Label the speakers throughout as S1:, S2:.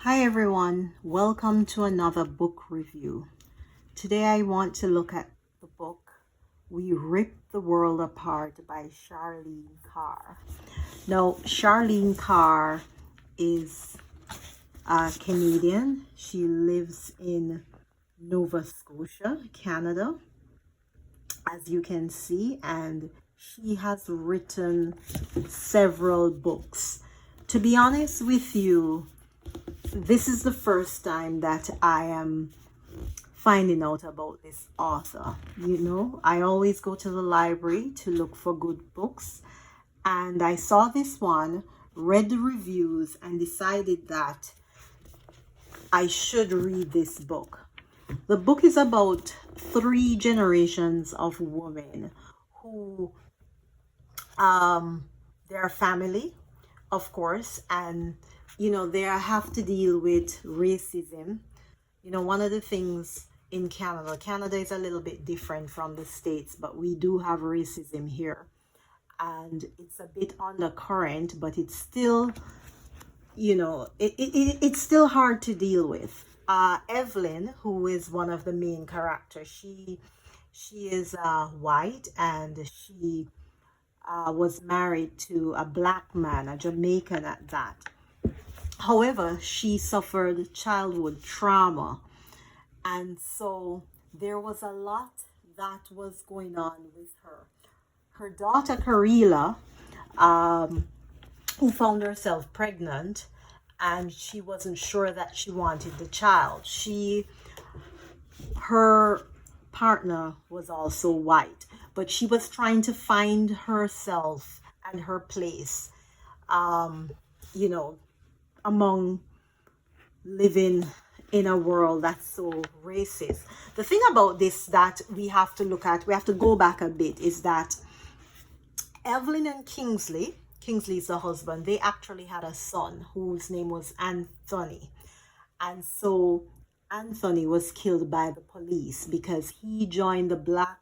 S1: Hi everyone, welcome to another book review. Today I want to look at the book We Rip the World Apart by Charlene Carr. Now, Charlene Carr is a Canadian. She lives in Nova Scotia, Canada, as you can see, and she has written several books. To be honest with you, this is the first time that I am finding out about this author. I always go to the library to look for good books, and I saw this one, read the reviews, and decided that I should read this book. The book is about 3 generations of women who their family, of course, and they have to deal with racism. One of the things in Canada is a little bit different from the States, but we do have racism here. And it's a bit undercurrent, but it's still, it's still hard to deal with. Evelyn, who is one of the main characters, she is white, and she was married to a black man, a Jamaican at that. However, she suffered childhood trauma, and so there was a lot that was going on with her. Her daughter Karila, who found herself pregnant, and she wasn't sure that she wanted the child. Her partner was also white, but she was trying to find herself and her place, you know, among living in a world that's so racist. The thing about this that we have to go back a bit, is that Evelyn and Kingsley is the husband, they actually had a son whose name was Anthony. And so Anthony was killed by the police because he joined the Black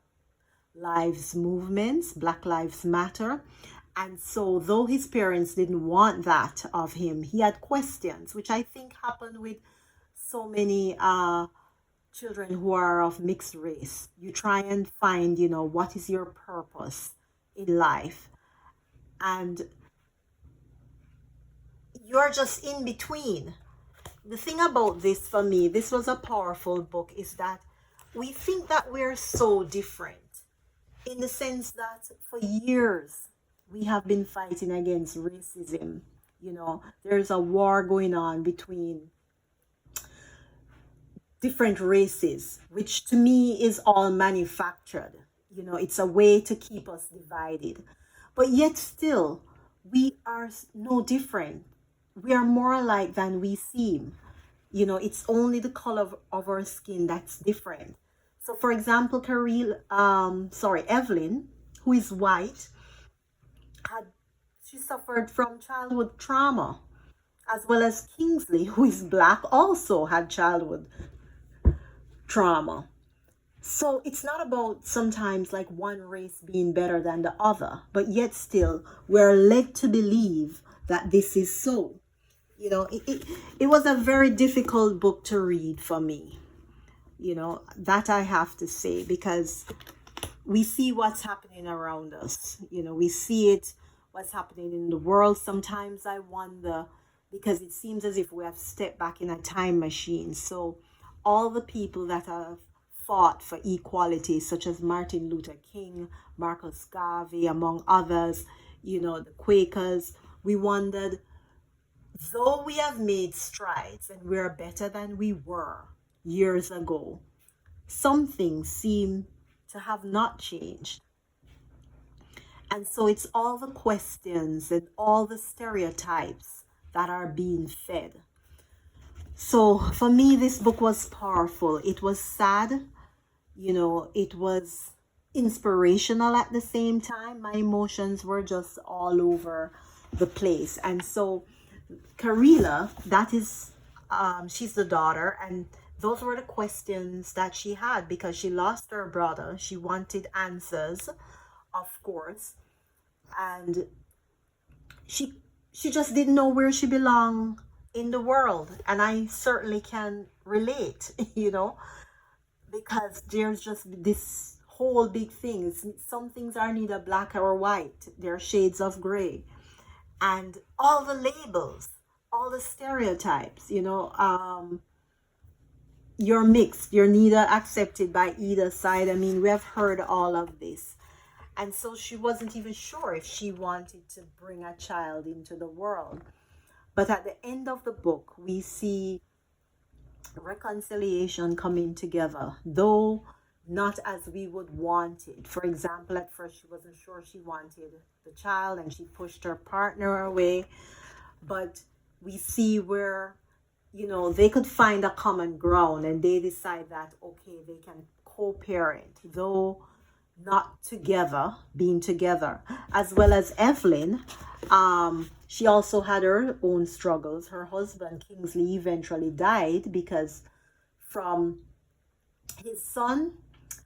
S1: Lives movements, Black Lives Matter. And so though his parents didn't want that of him, he had questions, which I think happened with so many children who are of mixed race. You try and find, what is your purpose in life? And you're just in between. The thing about this, for me, this was a powerful book, is that we think that we're so different, in the sense that for years we have been fighting against racism. There's a war going on between different races, which to me is all manufactured. It's a way to keep us divided. But yet still, we are no different. We are more alike than we seem. It's only the color of our skin that's different. So for example, Evelyn, who is white, she suffered from childhood trauma, as well as Kingsley, who is black, also had childhood trauma. So it's not about sometimes like one race being better than the other, but yet still we're led to believe that this is so. It was a very difficult book to read for me, that I have to say, because we see what's happening around us. We see what's happening in the world. Sometimes I wonder, because it seems as if we have stepped back in a time machine. So all the people that have fought for equality, such as Martin Luther King, Marcus Garvey, among others, the Quakers, we wondered, though we have made strides and we're better than we were years ago, some things seem to have not changed. And so it's all the questions and all the stereotypes that are being fed. So for me, this book was powerful. It was sad, it was inspirational at the same time. My emotions were just all over the place. And so Karila, that is, she's the daughter, and those were the questions that she had because she lost her brother. She wanted answers, of course, and she just didn't know where she belonged in the world. And I certainly can relate, because there's just this whole big thing. Some things are neither black or white, they're shades of gray. And all the labels, all the stereotypes, you're mixed, you're neither accepted by either side. I mean, we have heard all of this. And so she wasn't even sure if she wanted to bring a child into the world. But at the end of the book, we see reconciliation coming together, though not as we would want it. For example, at first she wasn't sure she wanted the child and she pushed her partner away. But we see where, they could find a common ground and they decide that, okay, they can co-parent, though not together, being together. As well as Evelyn, she also had her own struggles. Her husband, Kingsley, eventually died because from his son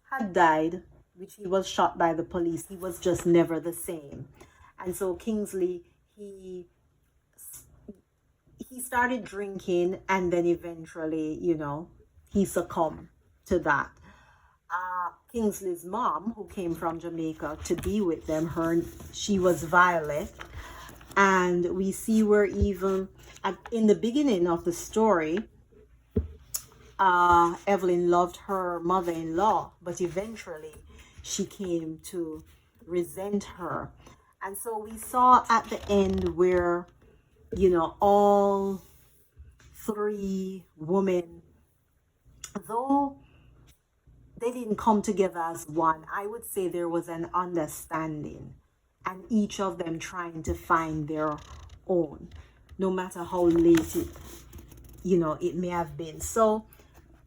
S1: had died, which he was shot by the police. He was just never the same. And so Kingsley, he started drinking, and then eventually, he succumbed to that. Kingsley's mom, who came from Jamaica to be with them, she was Violet. And we see where even in the beginning of the story, Evelyn loved her mother-in-law, but eventually she came to resent her. And so we saw at the end where, all three women, though they didn't come together as one, I would say there was an understanding, and each of them trying to find their own, no matter how late it may have been. So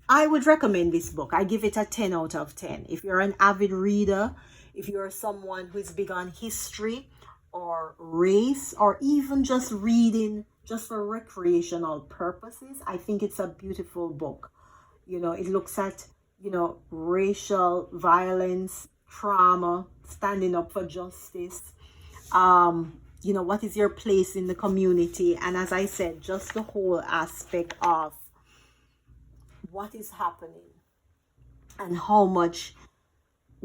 S1: I would recommend this book. I give it a 10 out of 10. If you're an avid reader, if you're someone who is big on history or race, or even just reading just for recreational purposes, I think it's a beautiful book. It looks at, racial violence, trauma, standing up for justice. What is your place in the community? And as I said, just the whole aspect of what is happening and how much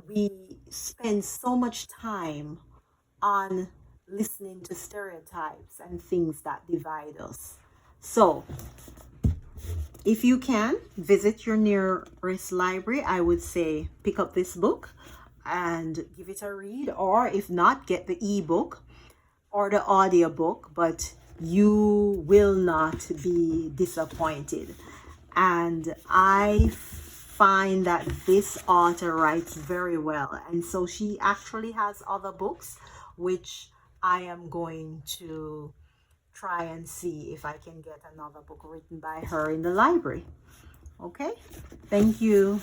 S1: we spend so much time on listening to stereotypes and things that divide us. So if you can visit your nearest library, I would say pick up this book and give it a read, or if not, get the ebook or the audiobook, but you will not be disappointed. And I find that this author writes very well, and so she actually has other books which I am going to try and see if I can get another book written by her in the library. Okay, thank you.